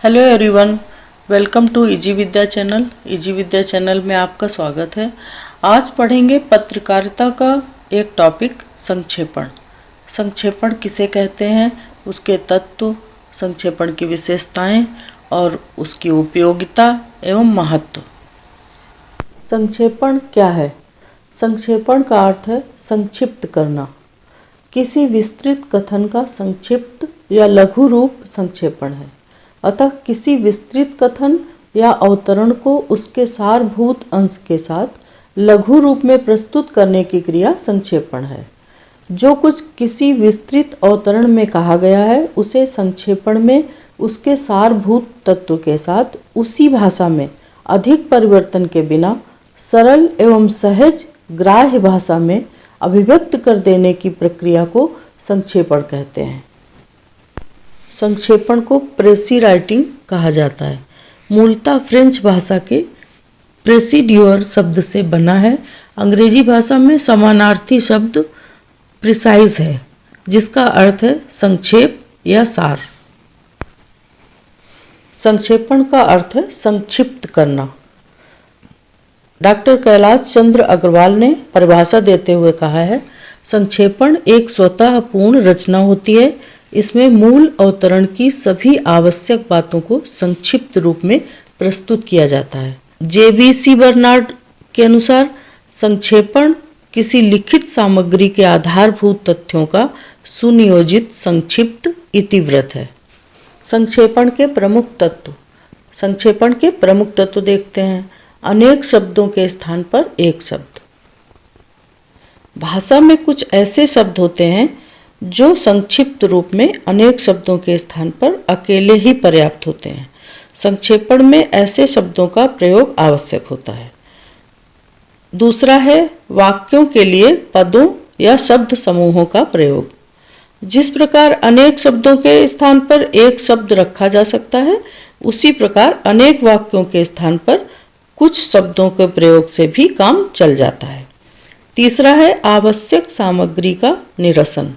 Hello everyone, welcome to Easy Vidya channel. Easy Vidya channel में आपका स्वागत है। आज पढ़ेंगे पत्रकारिता का एक टॉपिक, संक्षेपण। संक्षेपण किसे कहते हैं, उसके तत्व, संक्षेपण की विशेषताएं और उसकी उपयोगिता एवं महत्व। संक्षेपण क्या है? संक्षेपण का अर्थ है संक्षिप्त करना। किसी विस्तृत कथन का संक्षिप्त या लघु रूप संक्षेपण है। अतः किसी विस्तृत कथन या अवतरण को उसके सारभूत अंश के साथ लघु रूप में प्रस्तुत करने की क्रिया संक्षेपण है। जो कुछ किसी विस्तृत अवतरण में कहा गया है उसे संक्षेपण में उसके सारभूत तत्व के साथ उसी भाषा में अधिक परिवर्तन के बिना सरल एवं सहज ग्राह्य भाषा में अभिव्यक्त कर देने की प्रक्रिया को संक्षेपण कहते हैं। संक्षेपण को प्रेसी राइटिंग कहा जाता है। मूलतः फ्रेंच भाषा के प्रेसिड्योर शब्द से बना है। अंग्रेजी भाषा में समानार्थी शब्द प्रिसाइज है, जिसका अर्थ है संक्षेप या सार। संक्षेपण का अर्थ है संक्षिप्त करना। डॉक्टर कैलाश चंद्र अग्रवाल ने परिभाषा देते हुए कहा है, संक्षेपण एक स्वतः पूर्ण रचना होती है। इसमें मूल अवतरण की सभी आवश्यक बातों को संक्षिप्त रूप में प्रस्तुत किया जाता है। JBC बर्नार्ड के अनुसार संक्षेपण किसी लिखित सामग्री के आधारभूत तथ्यों का सुनियोजित संक्षिप्त इतिवृत्त है। संक्षेपण के प्रमुख तत्व। संक्षेपण के प्रमुख तत्व देखते हैं। अनेक शब्दों के स्थान पर एक शब्द। भाषा में कुछ ऐसे शब्द होते हैं जो संक्षिप्त रूप में अनेक शब्दों के स्थान पर अकेले ही पर्याप्त होते हैं। संक्षेपण में ऐसे शब्दों का प्रयोग आवश्यक होता है। दूसरा है वाक्यों के लिए पदों या शब्द समूहों का प्रयोग। जिस प्रकार अनेक शब्दों के स्थान पर एक शब्द रखा जा सकता है, उसी प्रकार अनेक वाक्यों के स्थान पर कुछ शब्दों के प्रयोग से भी काम चल जाता है। तीसरा है आवश्यक सामग्री का निरसन।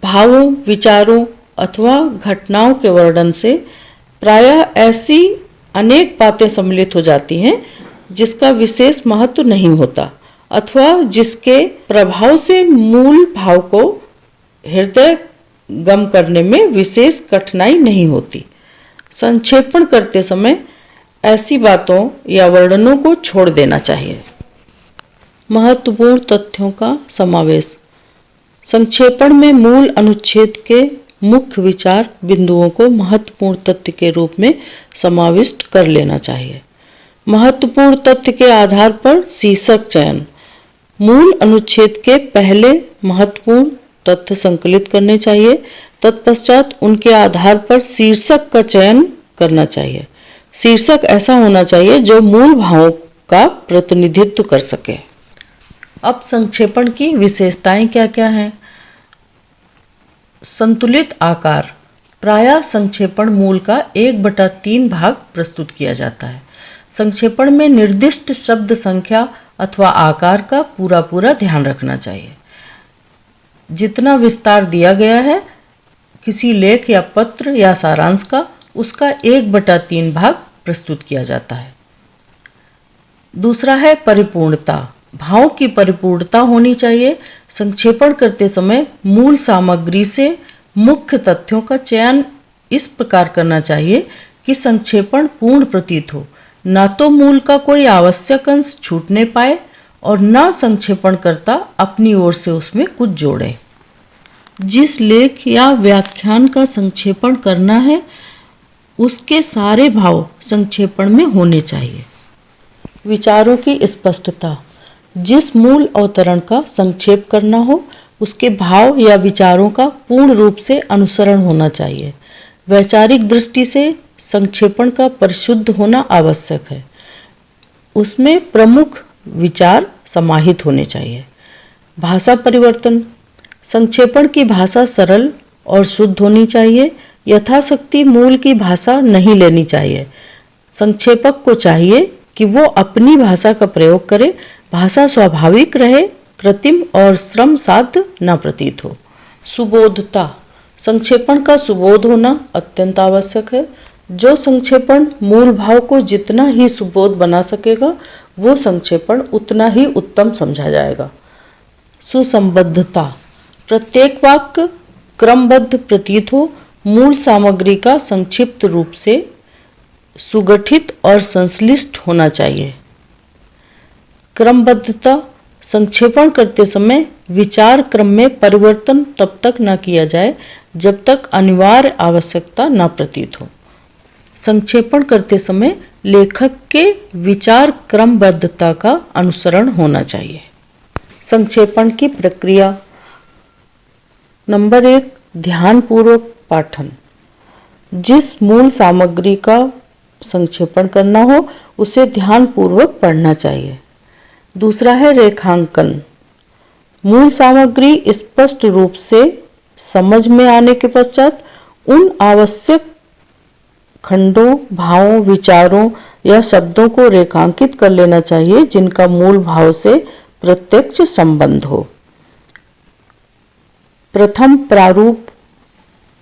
भावों, विचारों अथवा घटनाओं के वर्णन से प्रायः ऐसी अनेक बातें सम्मिलित हो जाती हैं जिसका विशेष महत्व नहीं होता अथवा जिसके प्रभाव से मूल भाव को हृदय गम करने में विशेष कठिनाई नहीं होती। संक्षेपण करते समय ऐसी बातों या वर्णनों को छोड़ देना चाहिए। महत्वपूर्ण तथ्यों का समावेश। संक्षेपण में मूल अनुच्छेद के मुख्य विचार बिंदुओं को महत्वपूर्ण तथ्य के रूप में समाविष्ट कर लेना चाहिए। महत्वपूर्ण तथ्य के आधार पर शीर्षक चयन। मूल अनुच्छेद के पहले महत्वपूर्ण तथ्य संकलित करने चाहिए, तत्पश्चात उनके आधार पर शीर्षक का चयन करना चाहिए। शीर्षक ऐसा होना चाहिए जो मूल भावों का प्रतिनिधित्व कर सके। अब संक्षेपण की विशेषताएं क्या क्या हैं? संतुलित आकार। प्रायः संक्षेपण मूल का 1/3 भाग प्रस्तुत किया जाता है। संक्षेपण में निर्दिष्ट शब्द संख्या अथवा आकार का पूरा ध्यान रखना चाहिए। जितना विस्तार दिया गया है किसी लेख या पत्र या सारांश का, उसका 1/3 भाग प्रस्तुत किया जाता है। दूसरा है परिपूर्णता। भाव की परिपूर्णता होनी चाहिए। संक्षेपण करते समय मूल सामग्री से मुख्य तथ्यों का चयन इस प्रकार करना चाहिए कि संक्षेपण पूर्ण प्रतीत हो। न तो मूल का कोई आवश्यक अंश छूटने पाए और न संक्षेपणकर्ता अपनी ओर से उसमें कुछ जोड़े। जिस लेख या व्याख्यान का संक्षेपण करना है उसके सारे भाव संक्षेपण में होने चाहिए। विचारों की स्पष्टता। जिस मूल अवतरण का संक्षेप करना हो उसके भाव या विचारों का पूर्ण रूप से अनुसरण होना चाहिए। वैचारिक दृष्टि से संक्षेपण का परिशुद्ध होना आवश्यक है। उसमें प्रमुख विचार समाहित होने चाहिए। भाषा परिवर्तन। संक्षेपण की भाषा सरल और शुद्ध होनी चाहिए। यथाशक्ति मूल की भाषा नहीं लेनी चाहिए। संक्षेपक को चाहिए कि वो अपनी भाषा का प्रयोग करे। भाषा स्वाभाविक रहे, कृत्रिम और श्रम साध्य न प्रतीत हो। सुबोधता। संक्षेपण का सुबोध होना अत्यंत आवश्यक है। जो संक्षेपण मूल भाव को जितना ही सुबोध बना सकेगा, वो संक्षेपण उतना ही उत्तम समझा जाएगा। सुसंबद्धता, प्रत्येक वाक्य क्रमबद्ध प्रतीत हो, मूल सामग्री का संक्षिप्त रूप से सुगठित और संश्लिष्ट होना चाहिए। क्रमबद्धता, संक्षेपण करते समय विचार क्रम में परिवर्तन तब तक न किया जाए जब तक अनिवार्य आवश्यकता न प्रतीत हो। संक्षेपण करते समय लेखक के विचार क्रमबद्धता का अनुसरण होना चाहिए। संक्षेपण की प्रक्रिया। नंबर 1, ध्यानपूर्वक पाठन। जिस मूल सामग्री का संक्षेपण करना हो उसे ध्यानपूर्वक पढ़ना चाहिए। दूसरा है रेखांकन। मूल सामग्री स्पष्ट रूप से समझ में आने के पश्चात उन आवश्यक खंडों, भावों, विचारों या शब्दों को रेखांकित कर लेना चाहिए जिनका मूल भाव से प्रत्यक्ष संबंध हो। प्रथम प्रारूप।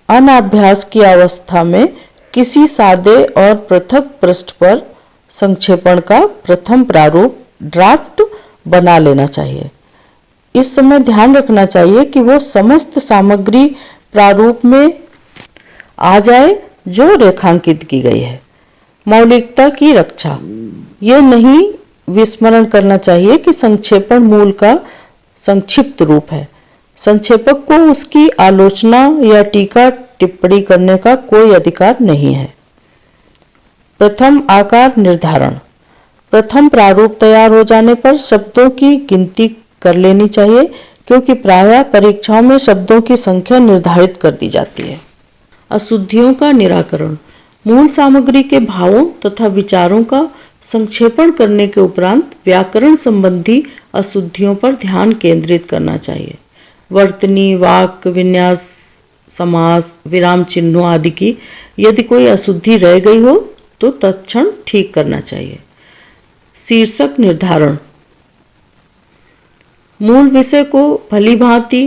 अनाभ्यास की अवस्था में किसी सादे और पृथक पृष्ठ पर संक्षेपण का प्रथम प्रारूप ड्राफ्ट बना लेना चाहिए। इस समय ध्यान रखना चाहिए कि वो समस्त सामग्री प्रारूप में आ जाए जो रेखांकित की गई है। मौलिकता की रक्षा। ये नहीं विस्मरण करना चाहिए कि संक्षेपण मूल का संक्षिप्त रूप है। संक्षेपक को उसकी आलोचना या टीका टिप्पणी करने का कोई अधिकार नहीं है। प्रथम आकार निर्धारण। प्रथम प्रारूप तैयार हो जाने पर शब्दों की गिनती कर लेनी चाहिए, क्योंकि प्रायः परीक्षाओं में शब्दों की संख्या निर्धारित कर दी जाती है। अशुद्धियों का निराकरण। मूल सामग्री के भावों तथा विचारों का संक्षेपण करने के उपरांत व्याकरण संबंधी अशुद्धियों पर ध्यान केंद्रित करना चाहिए। वर्तनी, वाक्य विन्यास, समास, विराम चिन्हों आदि की यदि कोई अशुद्धि रह गई हो तो तत्क्षण ठीक करना चाहिए। शीर्षक निर्धारण। मूल विषय को भलीभांति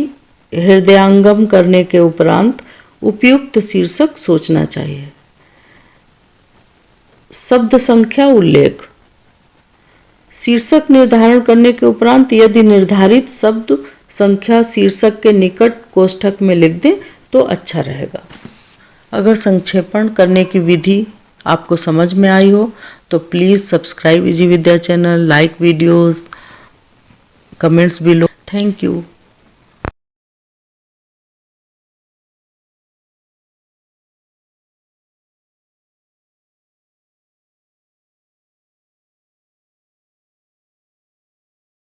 हृदयंगम करने के उपरांत उपयुक्त शीर्षक सोचना चाहिए। शब्द संख्या उल्लेख। शीर्षक निर्धारण करने के उपरांत यदि निर्धारित शब्द संख्या शीर्षक के निकट कोष्ठक में लिख दें तो अच्छा रहेगा। अगर संक्षेपण करने की विधि आपको समझ में आई हो तो please subscribe easy Vidya channel, like videos, comments below. Thank you.